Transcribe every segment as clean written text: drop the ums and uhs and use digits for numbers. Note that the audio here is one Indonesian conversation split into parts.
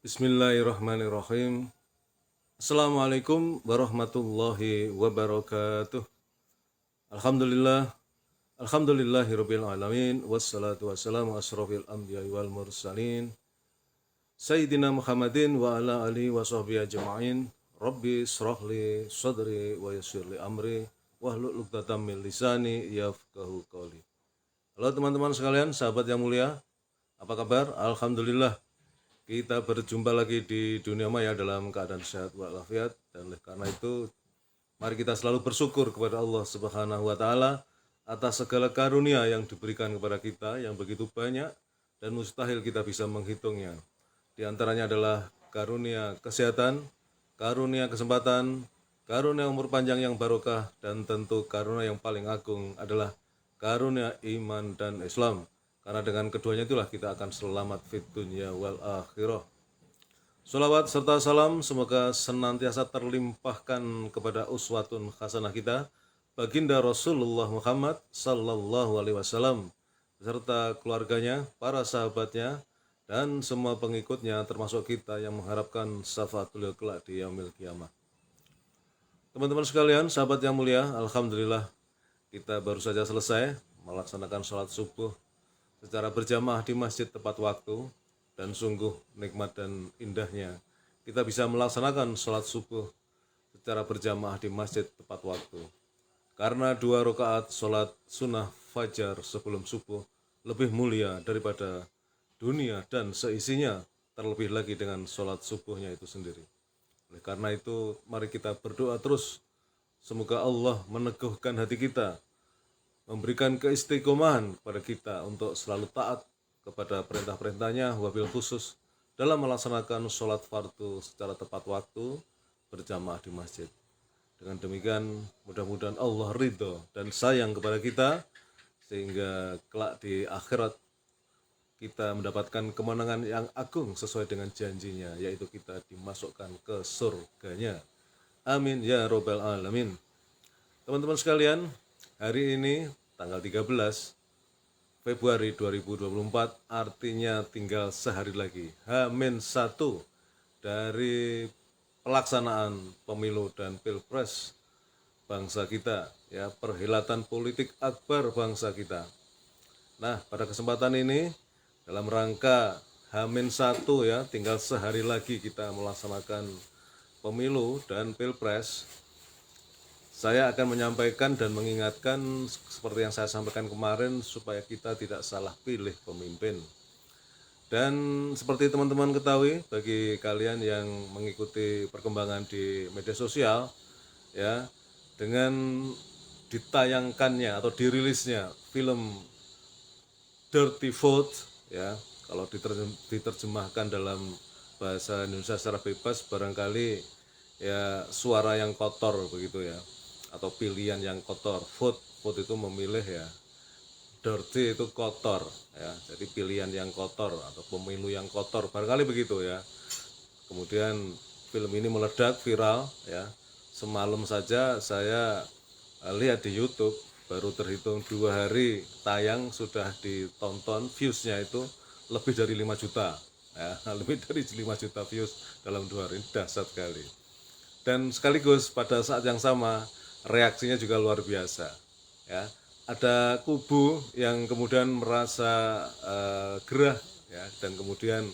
Bismillahirrahmanirrahim. Assalamualaikum warahmatullahi wabarakatuh. Alhamdulillah, alhamdulillahirabbil alamin wassalatu wassalamu asrofil anbiya'i wal mursalin Sayyidina Muhammadin wa ala alihi wa sahbihi ajma'in. Rabbi shrahli sadri wa yassirli amri wahlul 'uqdatam min lisani yafqahu qawli. Halo teman-teman sekalian, sahabat yang mulia, apa kabar? Alhamdulillah. Kita berjumpa lagi di dunia maya dalam keadaan sehat walafiat, dan oleh karena itu mari kita selalu bersyukur kepada Allah Subhanahu wa taala atas segala karunia yang diberikan kepada kita yang begitu banyak dan mustahil kita bisa menghitungnya. Di antaranya adalah karunia kesehatan, karunia kesempatan, karunia umur panjang yang barokah, dan tentu karunia yang paling agung adalah karunia iman dan Islam. Karena dengan keduanya itulah kita akan selamat fit dunya wal akhirah. Salawat serta salam semoga senantiasa terlimpahkan kepada uswatun hasanah kita, baginda Rasulullah Muhammad sallallahu alaihi wasallam beserta keluarganya, para sahabatnya, dan semua pengikutnya termasuk kita yang mengharapkan syafaat beliau kelak di yaumil qiyamah. Teman-teman sekalian, sahabat yang mulia, alhamdulillah kita baru saja selesai melaksanakan sholat subuh secara berjamaah di masjid tepat waktu, dan sungguh nikmat dan indahnya kita bisa melaksanakan sholat subuh secara berjamaah di masjid tepat waktu. Karena 2 rakaat sholat sunnah fajar sebelum subuh lebih mulia daripada dunia dan seisinya, terlebih lagi dengan sholat subuhnya itu sendiri. Oleh karena itu mari kita berdoa terus, semoga Allah meneguhkan hati kita, memberikan keistiqomahan kepada kita untuk selalu taat kepada perintah-perintahnya, wabil khusus dalam melaksanakan sholat fardu secara tepat waktu berjamaah di masjid. Dengan demikian mudah-mudahan Allah ridho dan sayang kepada kita, sehingga kelak di akhirat kita mendapatkan kemenangan yang agung sesuai dengan janjinya, yaitu kita dimasukkan ke surganya. Amin ya robbal alamin. Teman-teman sekalian, hari ini tanggal 13 Februari 2024, artinya tinggal sehari lagi, H-1 dari pelaksanaan pemilu dan pilpres bangsa kita, ya, perhelatan politik akbar bangsa kita. Nah, pada kesempatan ini dalam rangka H-1, ya, tinggal sehari lagi kita melaksanakan pemilu dan pilpres, saya akan menyampaikan dan mengingatkan seperti yang saya sampaikan kemarin supaya kita tidak salah pilih pemimpin. Dan seperti teman-teman ketahui, bagi kalian yang mengikuti perkembangan di media sosial, ya, dengan ditayangkannya atau dirilisnya film Dirty Vote, ya, kalau diterjemahkan dalam bahasa Indonesia secara bebas barangkali ya suara yang kotor begitu, ya, atau pilihan yang kotor. Vote itu memilih, ya, dirty itu kotor, ya, jadi pilihan yang kotor atau pemilu yang kotor barangkali begitu, ya. Kemudian film ini meledak viral, ya. Semalam saja saya lihat di YouTube, baru terhitung 2 hari tayang sudah ditonton, viewsnya itu lebih dari 5 juta, ya, lebih dari 5 juta views dalam 2 hari, dahsyat sekali. Dan sekaligus pada saat yang sama reaksinya juga luar biasa, ya. Ada kubu yang kemudian merasa gerah, ya, dan kemudian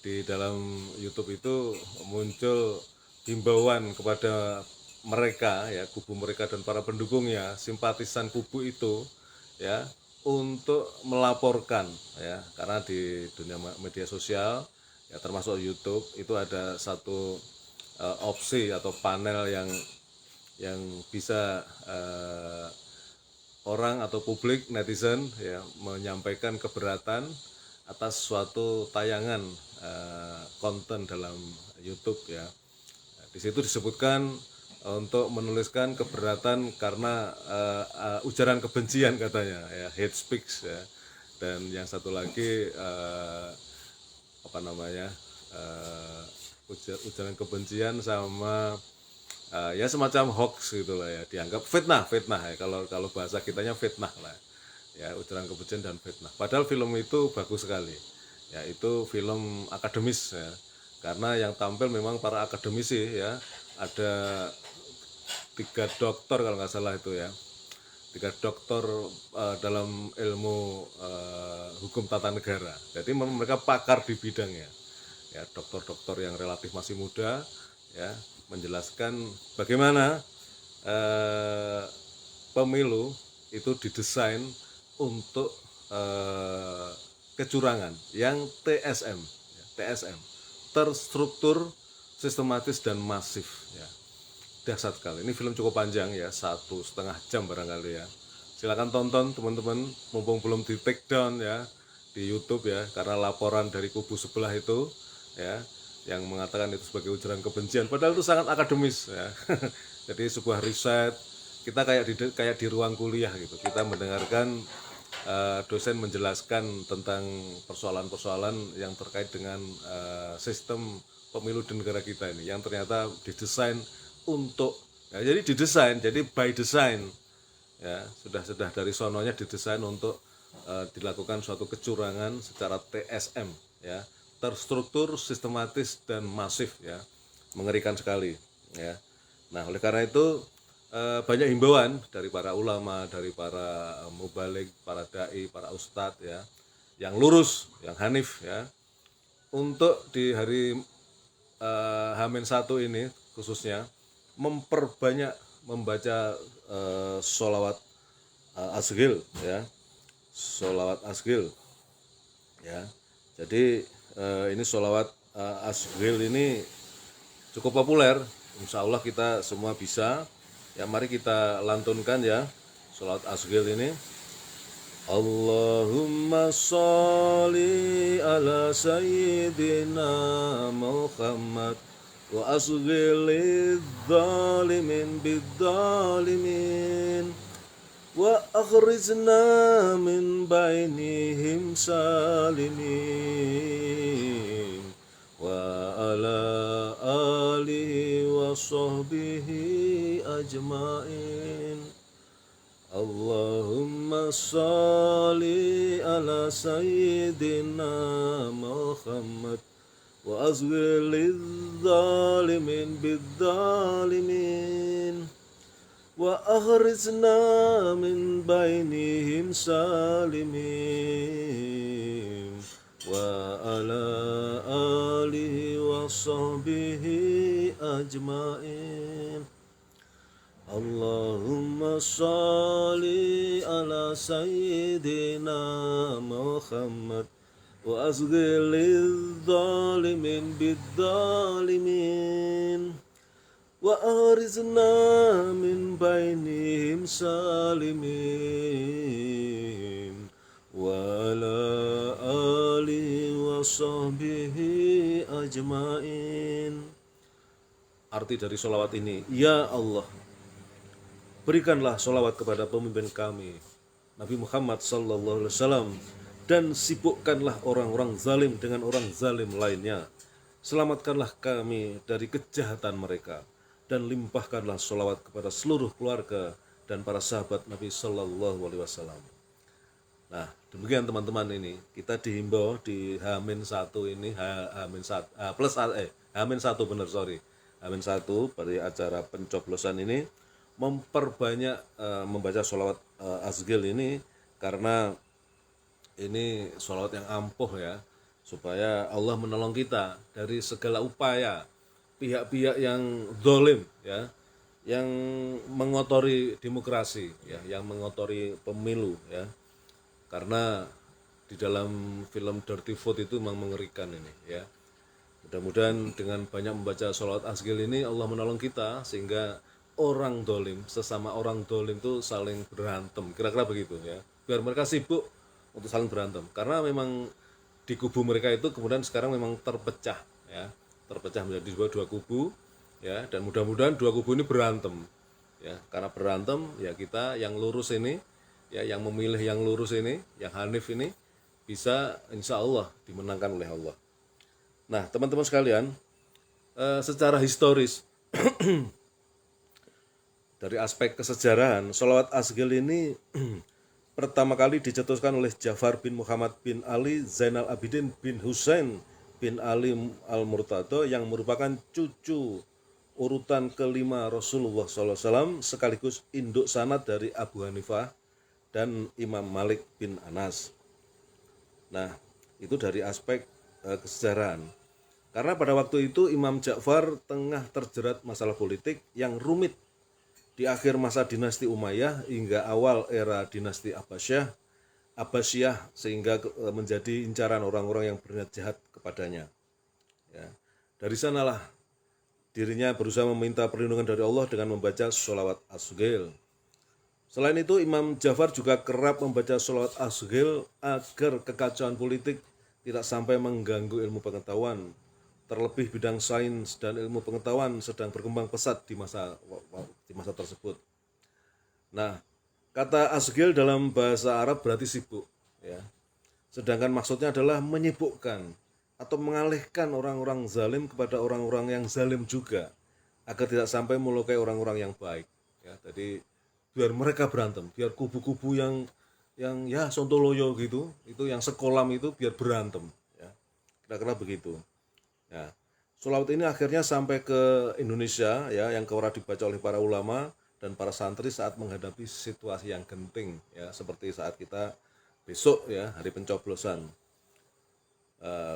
di dalam YouTube itu muncul himbauan kepada mereka, ya, kubu mereka dan para pendukungnya, simpatisan kubu itu, ya, untuk melaporkan, ya, karena di dunia media sosial, ya, termasuk YouTube itu ada satu opsi atau panel yang bisa orang atau publik, netizen, ya, menyampaikan keberatan atas suatu tayangan konten dalam YouTube, ya. Di situ disebutkan untuk menuliskan keberatan karena ujaran kebencian katanya, ya, hate speech, ya. Dan yang satu lagi apa namanya, ujaran kebencian sama ya semacam hoax gitu lah, ya, dianggap fitnah ya, kalau bahasa kitanya fitnah lah, ya, ujaran kebencian dan fitnah. Padahal film itu bagus sekali, ya, itu film akademis, ya, karena yang tampil memang para akademisi ya, ada 3 dokter kalau nggak salah itu ya, 3 dokter dalam ilmu hukum tata negara. Jadi mereka pakar di bidangnya ya, dokter-dokter yang relatif masih muda ya, menjelaskan bagaimana pemilu itu didesain untuk kecurangan yang TSM, ya, TSM, terstruktur, sistematis dan masif ya. Dahsyat sekali. Ini film cukup panjang ya, 1,5 jam barangkali ya. Silakan tonton teman-teman, mumpung belum di take down ya di YouTube ya, karena laporan dari kubu sebelah itu ya, yang mengatakan itu sebagai ujaran kebencian, padahal itu sangat akademis ya. Jadi sebuah riset, kita kayak di ruang kuliah gitu, kita mendengarkan dosen menjelaskan tentang persoalan-persoalan yang terkait dengan sistem pemilu di negara kita ini, yang ternyata didesain untuk ya, jadi didesain, jadi by design ya, sudah dari sononya didesain untuk dilakukan suatu kecurangan secara TSM ya, terstruktur, sistematis dan masif ya, mengerikan sekali ya. Nah, oleh karena itu banyak himbauan dari para ulama, dari para mubalik, para dai, para ustadz ya, yang lurus, yang hanif ya, untuk di hari H-1 ini khususnya memperbanyak membaca sholawat asghil ya, sholawat asghil ya. Jadi ini sholawat asghil ini cukup populer, insya Allah kita semua bisa ya. Mari kita lantunkan ya sholawat asghil ini. Allahumma sholli ala sayyidina Muhammad wa asghilidh dhalimin bidh-dhalimin wa akhrijna min bainihim salimin wa ala alihi wa sahbihi ajmain. Allahumma sholli ala sayyidina Muhammad wa asghilidh dhalimin bidh-dhalimin wa akhrijna min bainihim salimin wa ala alihi wa sahbihi ajmain. Allahumma sholli ala sayyidina Muhammad wa asghilidh dhalimin bidh-dhalimin wa akhrijna min bainihim salimin wa ala alihi wa sahbihi ajmain. Arti dari sholawat ini, ya Allah, berikanlah sholawat kepada pemimpin kami Nabi Muhammad SAW, dan sibukkanlah orang-orang zalim dengan orang zalim lainnya. Selamatkanlah kami dari kejahatan mereka, dan limpahkanlah sholawat kepada seluruh keluarga dan para sahabat Nabi SAW. Nah, demikian teman-teman, ini kita dihimbau di H-1 ini, H-1 benar, sorry, H-1 pada acara pencoblosan ini memperbanyak membaca sholawat asghil ini, karena ini sholawat yang ampuh ya, supaya Allah menolong kita dari segala upaya pihak-pihak yang zalim ya, yang mengotori demokrasi ya, yang mengotori pemilu ya. Karena di dalam film Dirty Food itu memang mengerikan ini ya. Mudah-mudahan dengan banyak membaca sholawat asghil ini Allah menolong kita, sehingga orang dolim, sesama orang dolim itu saling berantem, kira-kira begitu ya, biar mereka sibuk untuk saling berantem. Karena memang di kubu mereka itu kemudian sekarang memang terpecah ya, terpecah menjadi dua kubu ya, dan mudah-mudahan 2 kubu ini berantem ya. Karena berantem ya, kita yang lurus ini ya, yang memilih yang lurus ini, yang hanif ini, bisa insya Allah dimenangkan oleh Allah. Nah teman-teman sekalian, secara historis dari aspek kesejarahan, sholawat asghil ini pertama kali dicetuskan oleh Ja'far bin Muhammad bin Ali Zainal Abidin bin Husain bin Ali Al-Murtado yang merupakan cucu urutan kelima Rasulullah SAW sekaligus induk sanad dari Abu Hanifah dan Imam Malik bin Anas. Nah, itu dari aspek kesejarahan. Karena pada waktu itu Imam Ja'far tengah terjerat masalah politik yang rumit di akhir masa dinasti Umayyah hingga awal era dinasti Abbasiyah sehingga menjadi incaran orang-orang yang berniat jahat kepadanya. Ya. Dari sanalah dirinya berusaha meminta perlindungan dari Allah dengan membaca sholawat as-sughil. Selain itu Imam Ja'far juga kerap membaca sholawat as-sughil agar kekacauan politik tidak sampai mengganggu ilmu pengetahuan. Terlebih bidang sains dan ilmu pengetahuan sedang berkembang pesat di masa tersebut. Nah, kata as-sughil dalam bahasa Arab berarti sibuk, ya. Sedangkan maksudnya adalah menyibukkan atau mengalihkan orang-orang zalim kepada orang-orang yang zalim juga agar tidak sampai melukai orang-orang yang baik. Ya, jadi biar mereka berantem, biar kubu-kubu yang ya sontoloyo gitu, itu yang sekolam itu biar berantem. Ya, kira-kira begitu. Nah, sholawat ini akhirnya sampai ke Indonesia ya, yang kerap dibaca oleh para ulama dan para santri saat menghadapi situasi yang genting ya, seperti saat kita besok ya, hari pencoblosan.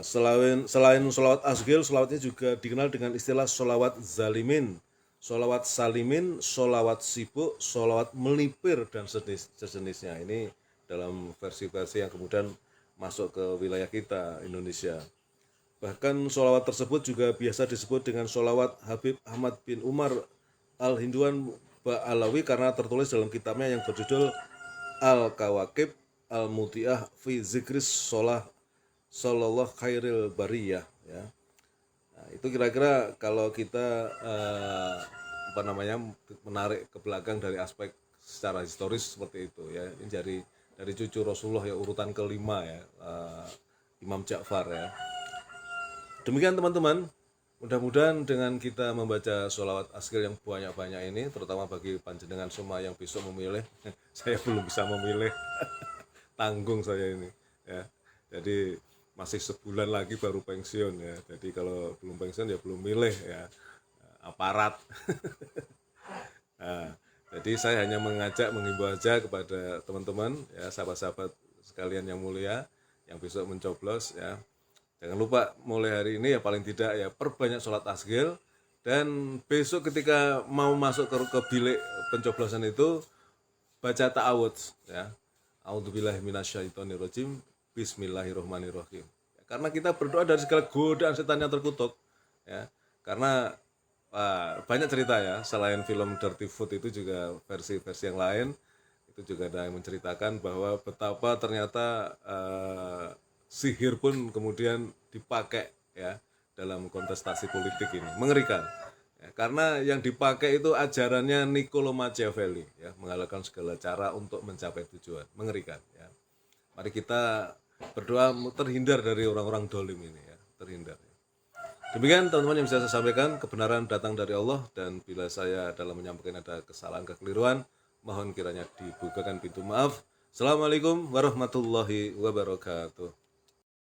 Selain sholawat as-sughil, sholawat ini juga dikenal dengan istilah sholawat zalimin, sholawat salimin, sholawat sibuk, sholawat melipir, dan sejenisnya. Ini dalam versi-versi yang kemudian masuk ke wilayah kita, Indonesia. Bahkan sholawat tersebut juga biasa disebut dengan sholawat Habib Ahmad bin Umar Al-Hinduan Ba'alawi karena tertulis dalam kitabnya yang berjudul Al-Kawakib Al-Muti'ah fi Zikris Sallallahu Khairil Bariyah ya. Nah, itu kira-kira kalau kita menarik ke belakang dari aspek secara historis seperti itu ya. Ini dari cucu Rasulullah ya, urutan kelima ya, Imam Ja'far ya. Demikian teman-teman, mudah-mudahan dengan kita membaca sholawat as-sughil yang banyak-banyak ini, terutama bagi panjenengan semua yang besok memilih, saya belum bisa memilih, tanggung saya ini ya. Jadi masih sebulan lagi baru pensiun ya. Jadi kalau belum pensiun ya belum milih ya, aparat. Nah, jadi saya hanya menghimbau aja kepada teman-teman ya, sahabat-sahabat sekalian yang mulia yang besok mencoblos ya. Jangan lupa mulai hari ini ya paling tidak ya perbanyak sholat as-sughil, dan besok ketika mau masuk ke bilik pencoblosan itu baca ta'awudz ya. A'udzubillahi minasyaitonirrajim. Bismillahirrahmanirrahim. Karena kita berdoa dari segala godaan setan yang terkutuk ya. Karena banyak cerita ya, selain film Dirty Food itu juga versi-versi yang lain itu juga ada yang menceritakan bahwa betapa ternyata sihir pun kemudian dipakai ya dalam kontestasi politik ini. Mengerikan. Ya, karena yang dipakai itu ajarannya Niccolo Machiavelli ya, menghalalkan segala cara untuk mencapai tujuan. Mengerikan ya. Mari kita berdoa terhindar dari orang-orang dolim ini ya, terhindar. Demikian teman-teman yang bisa saya sampaikan, kebenaran datang dari Allah, dan bila saya dalam menyampaikan ada kesalahan kekeliruan, mohon kiranya dibukakan pintu maaf. Assalamualaikum warahmatullahi wabarakatuh.